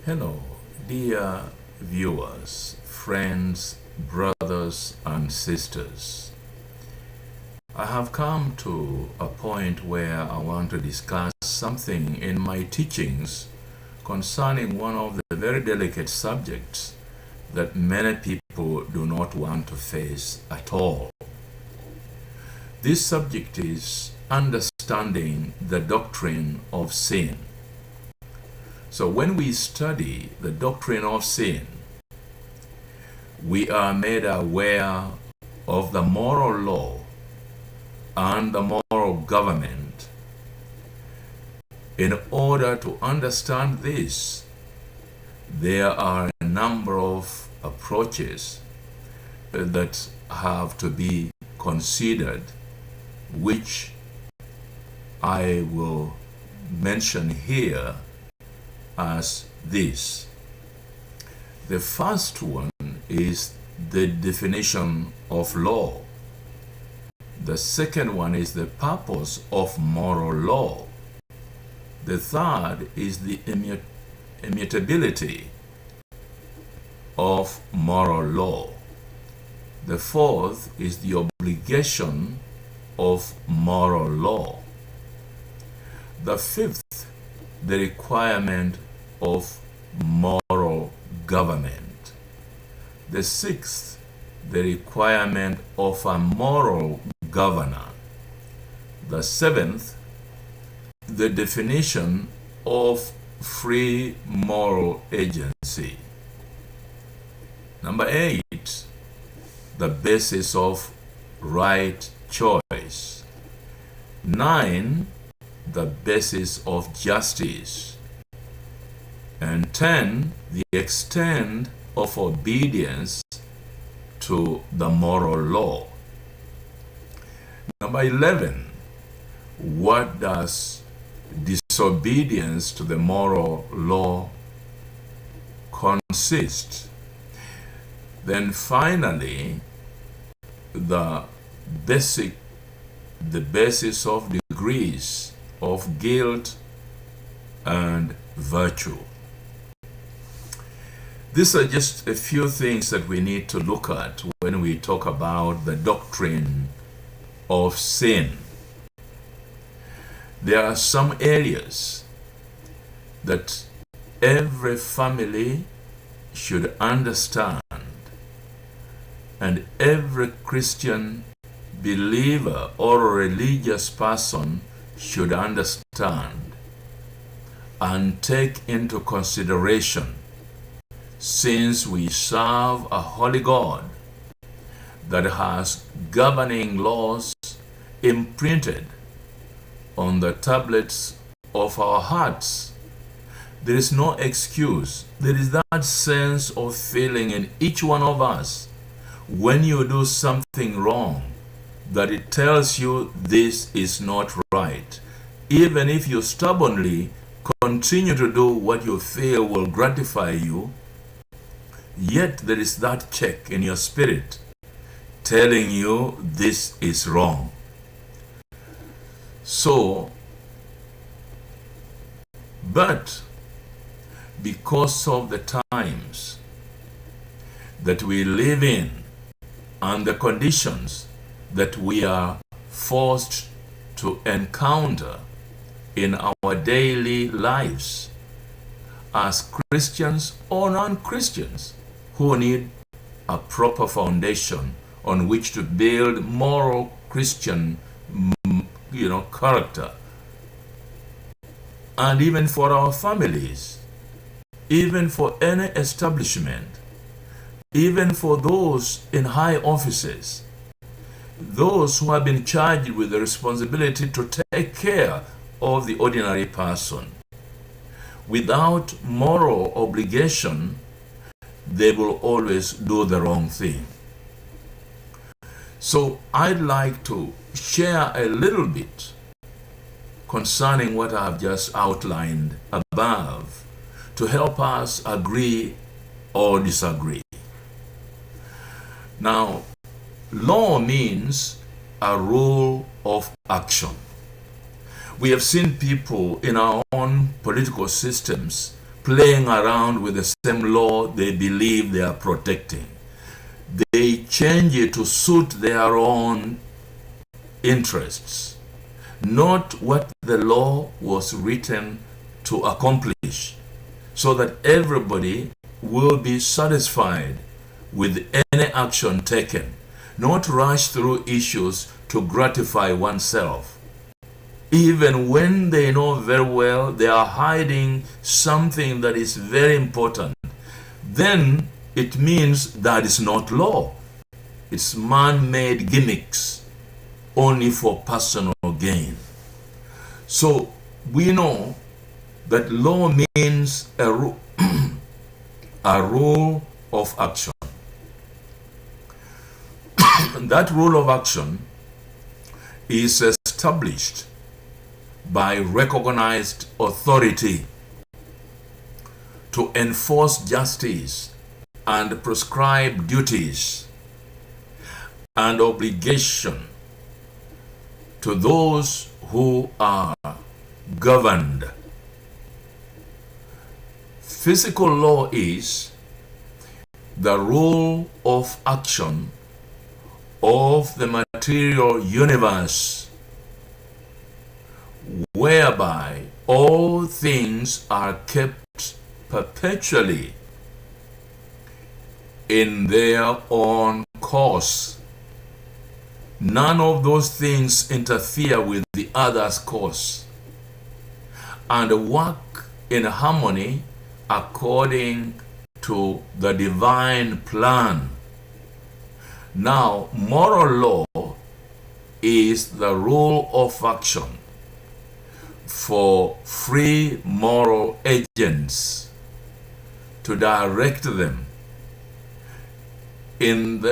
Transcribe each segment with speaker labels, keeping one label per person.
Speaker 1: Hello, dear viewers, friends, brothers, and sisters. I have come to a point where I want to discuss something in my teachings concerning one of the very delicate subjects that many people do not want to face at all. This subject is understanding the doctrine of sin. So when we study the doctrine of sin, we are made aware of the moral law and the moral government. In order to understand this, there are a number of approaches that have to be considered, which I will mention here as this. The first one is the definition of law. The second one is the purpose of moral law. The third is the immutability of moral law. The fourth is the obligation of moral law. The fifth, the requirement of moral government. The sixth, the requirement of a moral governor. The seventh, the definition of free moral agency. Number 8, the basis of right choice. 9, the basis of justice. And 10, the extent of obedience to the moral law. Number 11, what does disobedience to the moral law consist? Then finally, the basis of degrees of guilt and virtue. These are just a few things that we need to look at when we talk about the doctrine of sin. There are some areas that every family should understand, and every Christian believer or a religious person should understand and take into consideration, since we serve a holy God that has governing laws imprinted on the tablets of our hearts. There is no excuse. There is that sense of feeling in each one of us when you do something wrong, that it tells you this is not right. Even if you stubbornly continue to do what you feel will gratify you, yet there is that check in your spirit telling you this is wrong. So, but because of the times that we live in and the conditions that we are forced to encounter in our daily lives as Christians or non-Christians who need a proper foundation on which to build moral Christian character, and even for our families, even for any establishment, even for those in high offices, those who have been charged with the responsibility to take care of the ordinary person. Without moral obligation, they will always do the wrong thing. So I'd like to share a little bit concerning what I have just outlined above to help us agree or disagree. Now, law means a rule of action. We have seen people in our own political systems playing around with the same law they believe they are protecting. They change it to suit their own interests, not what the law was written to accomplish, so that everybody will be satisfied with any action taken, not rush through issues to gratify oneself, even when they know very well they are hiding something that is very important. Then it means that is not law. It's man-made gimmicks only for personal gain. So we know that law means a rule of action. That rule of action is established by recognized authority to enforce justice and prescribe duties and obligation to those who are governed. Physical law is the rule of action of the material universe, whereby all things are kept perpetually in their own course. None of those things interfere with the other's course and work in harmony according to the divine plan. Now, moral law is the rule of action for free moral agents to direct them in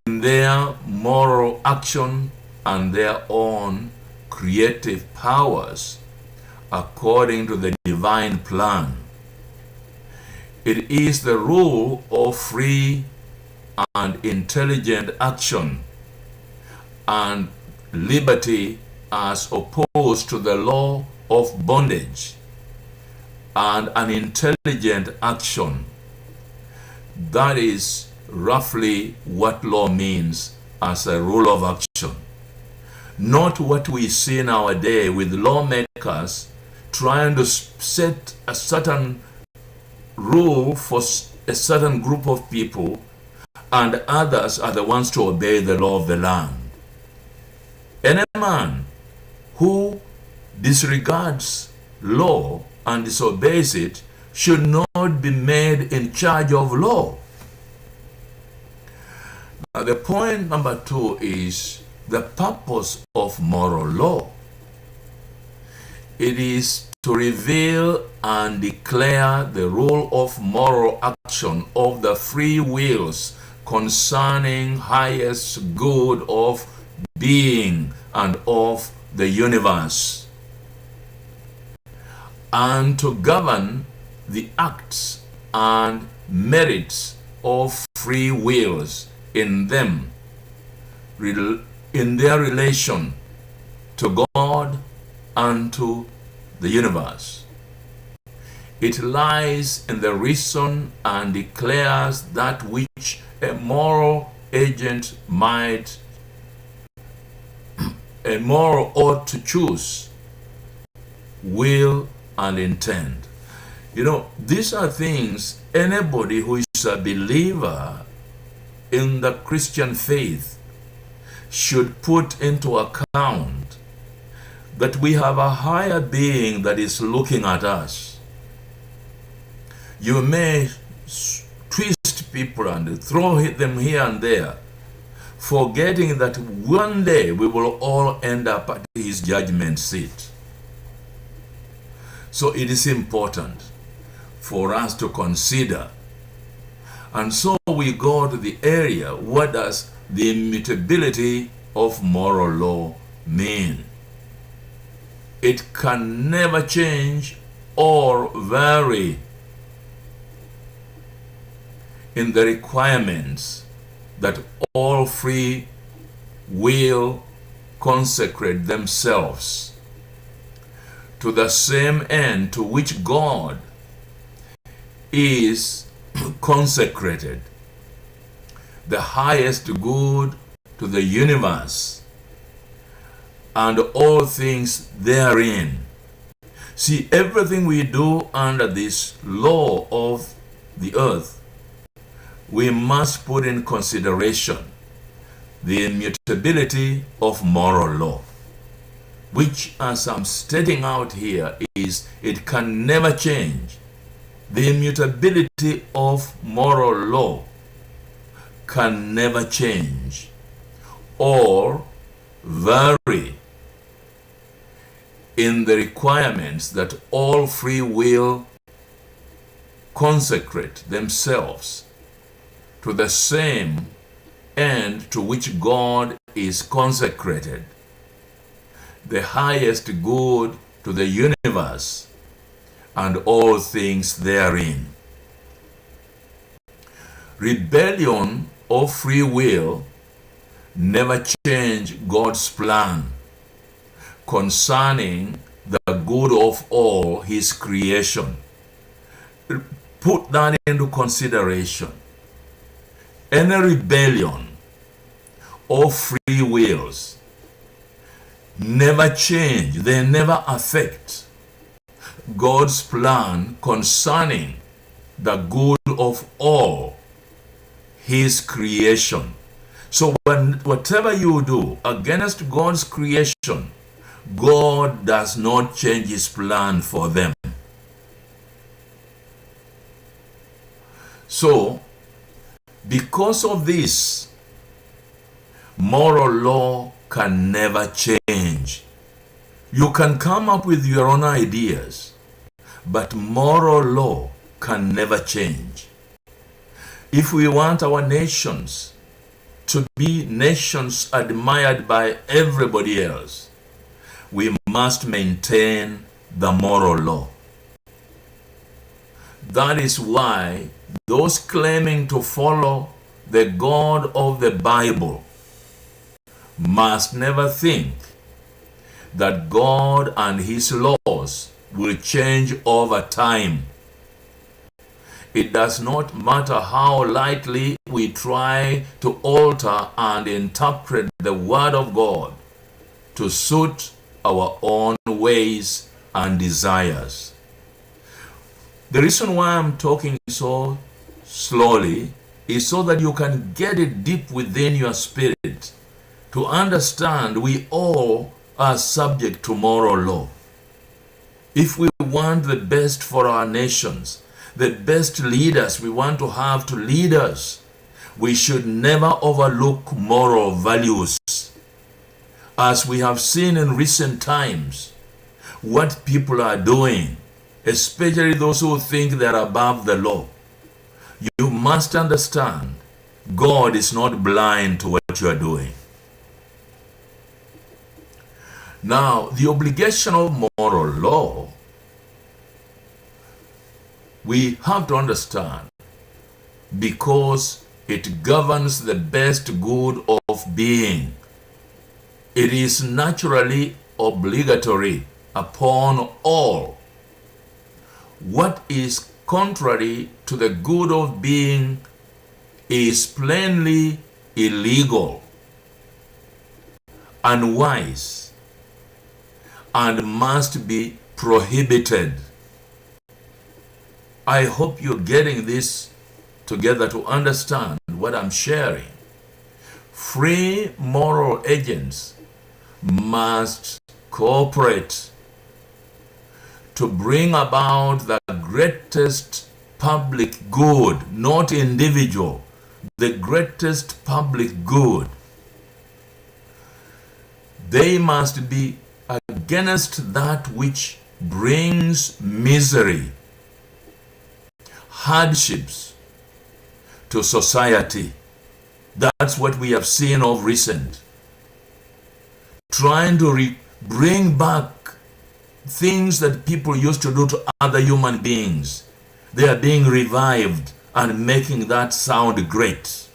Speaker 1: their moral action and their own creative powers according to the divine plan. It is the rule of free and intelligent action and liberty as opposed to the law of bondage and unintelligent action. That is roughly what law means as a rule of action. Not what we see nowadays with lawmakers trying to set a certain rule for a certain group of people, and others are the ones to obey the law of the land. Any man who disregards law and disobeys it should not be made in charge of law. Now, the point number 2 is the purpose of moral law. It is to reveal and declare the rule of moral action of the free wills concerning highest good of being and of the universe, and to govern the acts and merits of free wills in them, in their relation to God and to the universe. It lies in the reason and declares that which a moral agent ought to choose, will, and intend. You know, these are things anybody who is a believer in the Christian faith should put into account, that we have a higher being that is looking at us. You may twist people and throw them here and there, forgetting that one day we will all end up at his judgment seat. So it is important for us to consider. And so we go to the area, what does the immutability of moral law mean? It can never change or vary in the requirements that all free will consecrate themselves to the same end to which God is consecrated, the highest good to the universe and all things therein. See, everything we do under this law of the earth, we must put in consideration the immutability of moral law, which, as I'm stating out here, is it can never change. The immutability of moral law can never change or vary in the requirements that all free will consecrate themselves to the same end to which God is consecrated, the highest good to the universe and all things therein. Rebellion or free will never change God's plan concerning the good of all his creation. Put that into consideration. Any rebellion or free wills never change, they never affect God's plan concerning the good of all his creation. So whatever you do against God's creation, God does not change his plan for them. So, because of this, moral law can never change. You can come up with your own ideas, but moral law can never change. If we want our nations to be nations admired by everybody else, we must maintain the moral law. That is why those claiming to follow the God of the Bible must never think that God and his laws will change over time. It does not matter how lightly we try to alter and interpret the Word of God to suit our own ways and desires. The reason why I'm talking so slowly is so that you can get it deep within your spirit to understand we all are subject to moral law. If we want the best for our nations, the best leaders we want to have to lead us, we should never overlook moral values. As we have seen in recent times, what people are doing, especially those who think they're above the law, you must understand God is not blind to what you are doing. Now, the obligation of moral law, we have to understand because it governs the best good of being. It is naturally obligatory upon all. What is contrary to the good of being is plainly illegal, unwise, and must be prohibited. I hope you're getting this together to understand what I'm sharing. Free moral agents must cooperate to bring about the greatest public good, not individual, the greatest public good. They must be against that which brings misery, hardships to society. That's what we have seen of recent. Trying to bring back things that people used to do to other human beings. They are being revived and making that sound great.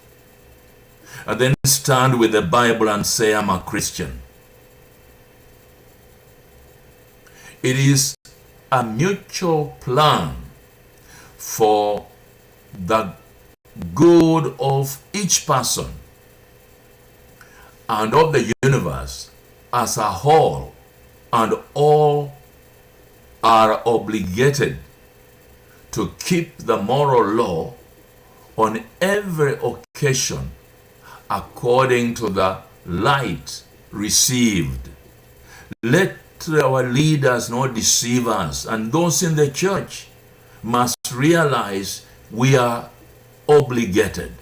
Speaker 1: And then stand with the Bible and say, I'm a Christian. It is a mutual plan for the good of each person and of the universe as a whole, and all are obligated to keep the moral law on every occasion according to the light received. Let our leaders not deceive us, and those in the church must realize we are obligated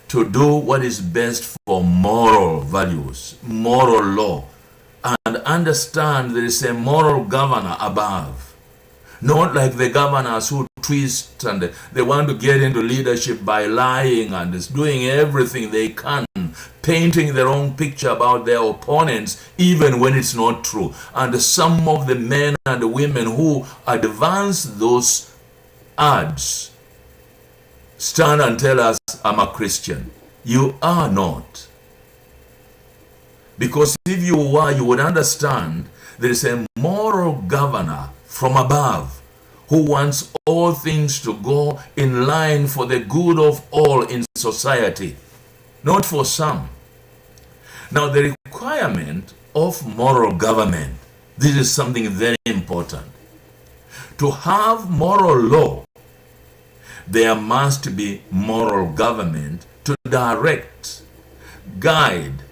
Speaker 1: to do what is best for moral values, moral law, and understand there is a moral governor above. Not like the governors who twist and they want to get into leadership by lying and is doing everything they can, painting their own picture about their opponents even when it's not true. And some of the men and women who advance those ads stand and tell us, I'm a Christian. You are not. Because if you were, you would understand there is a moral governor from above who wants all things to go in line for the good of all in society, not for some. Now, the requirement of moral government, this is something very important. To have moral law, there must be moral government to direct, guide,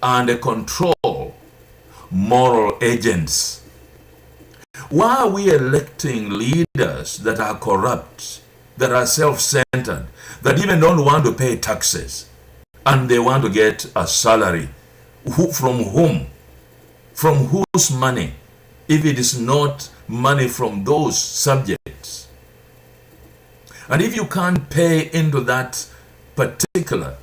Speaker 1: and control moral agents. Why are we electing leaders that are corrupt, that are self-centered, that even don't want to pay taxes, and they want to get a salary? From whom? From whose money? If it is not money from those subjects. And if you can't pay into that particular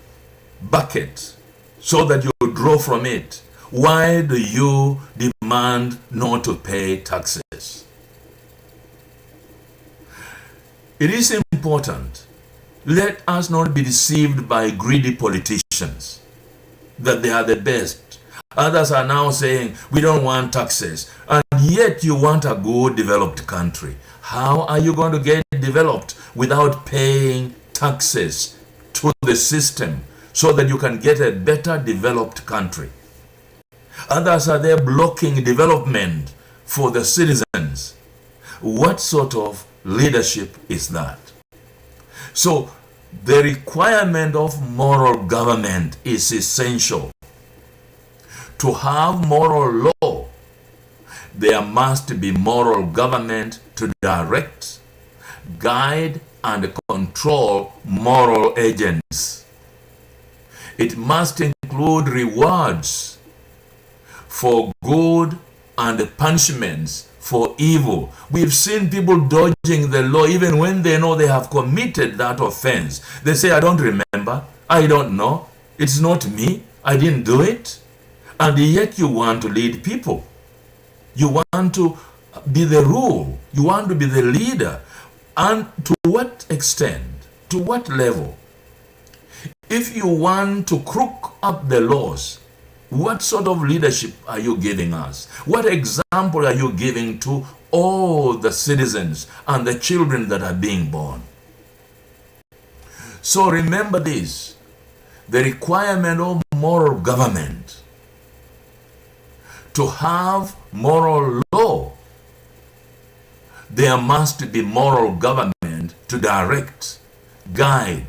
Speaker 1: bucket so that you draw from it, why do you demand not to pay taxes? It is important. Let us not be deceived by greedy politicians that they are the best. Others are now saying we don't want taxes, and yet you want a good developed country. How are you going to get developed without paying taxes to the system so that you can get a better developed country? Others are there blocking development for the citizens. What sort of leadership is that? So the requirement of moral government is essential. To have moral law, there must be moral government to direct, guide, and control moral agents. It must include rewards for good and punishments for evil. We've seen people dodging the law even when they know they have committed that offense. They say, I don't remember, I don't know, it's not me, I didn't do it. And yet you want to lead people. You want to be the rule. You want to be the leader. And to what extent? To what level? If you want to crook up the laws, what sort of leadership are you giving us? What example are you giving to all the citizens and the children that are being born? So remember this, the requirement of moral government. To have moral law, there must be moral government to direct, guide,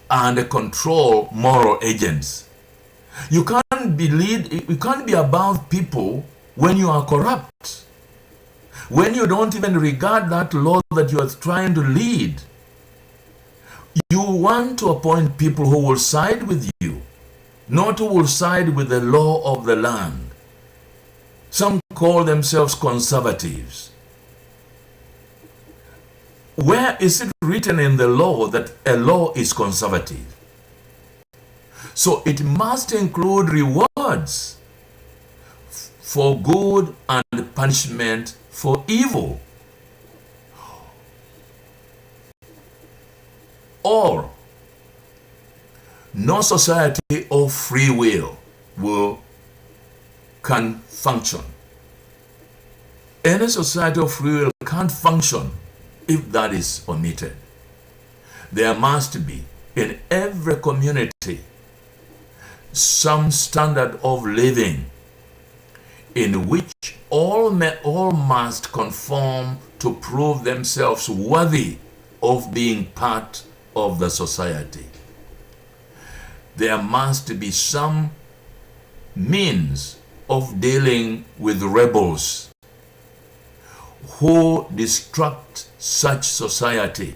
Speaker 1: and control moral agents. You can't be above people when you are corrupt. When you don't even regard that law that you are trying to lead. You want to appoint people who will side with you, not who will side with the law of the land. Some call themselves conservatives. Where is it written in the law that a law is conservative? So it must include rewards for good and punishment for evil. Or no society of free will can function. Any society of free will can't function if that is omitted. There must be in every community some standard of living in which all must conform to prove themselves worthy of being part of the society. There must be some means of dealing with rebels who destruct such society.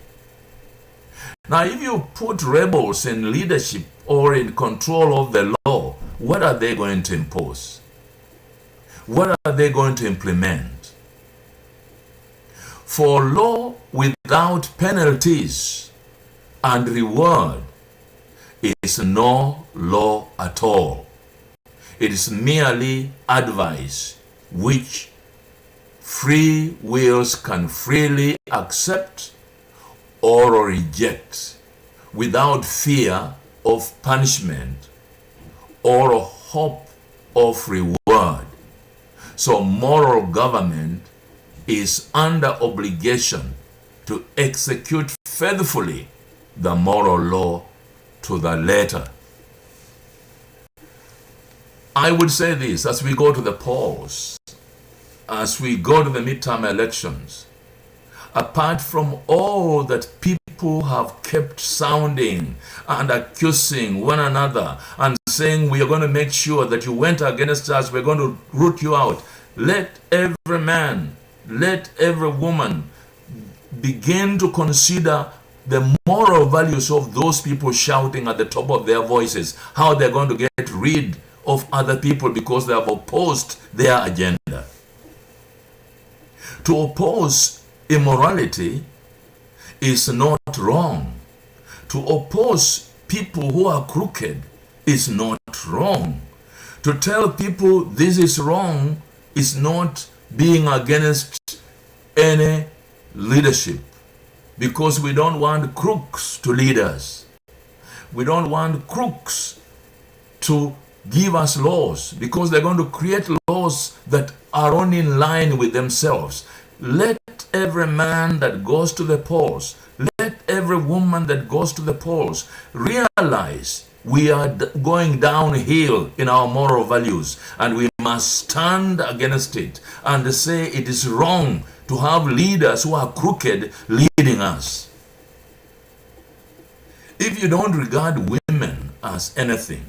Speaker 1: Now, if you put rebels in leadership or in control of the law, what are they going to impose? What are they going to implement? For law without penalties and reward is no law at all. It is merely advice which free wills can freely accept or reject without fear of punishment or hope of reward. So moral government is under obligation to execute faithfully the moral law to the letter. I would say this as we go to the polls, as we go to the midterm elections, apart from all that people have kept sounding and accusing one another and saying, we are going to make sure that you went against us, we're going to root you out. Let every man, let every woman begin to consider the moral values of those people shouting at the top of their voices, how they're going to get rid of other people because they have opposed their agenda. To oppose immorality is not wrong. To oppose people who are crooked is not wrong. To tell people this is wrong is not being against any leadership, because we don't want crooks to lead us. We don't want crooks to give us laws, because they're going to create laws that are only in line with themselves. Let every man that goes to the polls, let every woman that goes to the polls realize we are going downhill in our moral values, and we must stand against it and say it is wrong to have leaders who are crooked leading us. If you don't regard women as anything,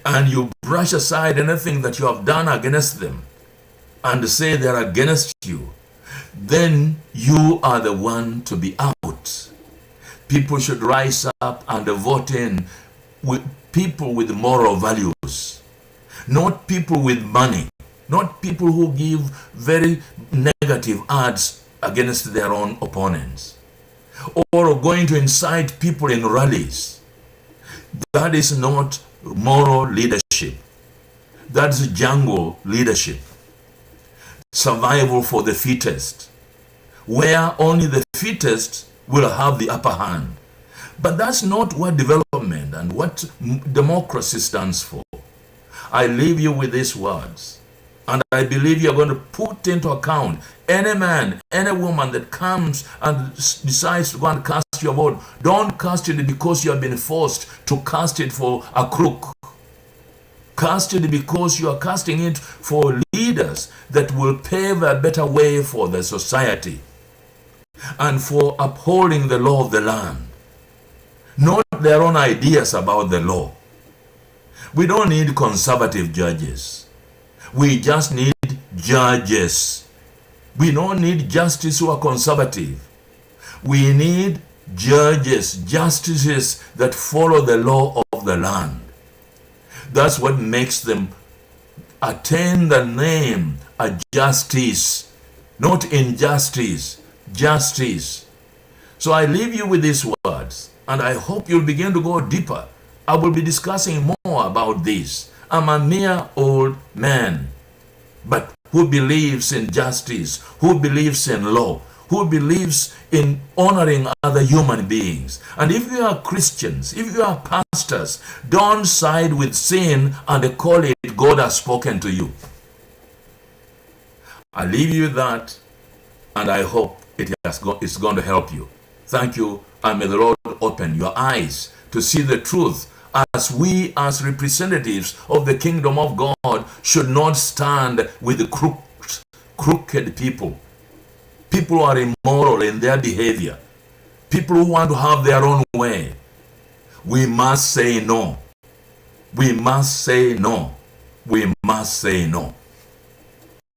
Speaker 1: and you brush aside anything that you have done against them and say they're against you, then you are the one to be out. People should rise up and vote in with people with moral values, not people with money, not people who give very negative ads against their own opponents, or going to incite people in rallies. That is not moral leadership. That's jungle leadership. Survival for the fittest, where only the fittest will have the upper hand. But that's not what development and what democracy stands for. I leave you with these words, and I believe you're going to put into account any man, any woman that comes and decides to go and cast your vote. Don't cast it because you have been forced to cast it for a crook. Cast it because you are casting it for leaders that will pave a better way for the society and for upholding the law of the land, not their own ideas about the law. We don't need conservative judges. We just need judges. We don't need justices who are conservative. We need judges, justices that follow the law of the land. That's what makes them attain the name a justice, not injustice, justice. So I leave you with these words, and I hope you'll begin to go deeper. I will be discussing more about this. I'm a mere old man, but who believes in justice, who believes in law, who believes in honoring other human beings. And if you are Christians, if you are pastors, don't side with sin and call it God has spoken to you. I leave you with that, and I hope it's going to help you. Thank you, and may the Lord open your eyes to see the truth, as we as representatives of the kingdom of God should not stand with the crooked people. People who are immoral in their behavior. People who want to have their own way. We must say no. We must say no. We must say no.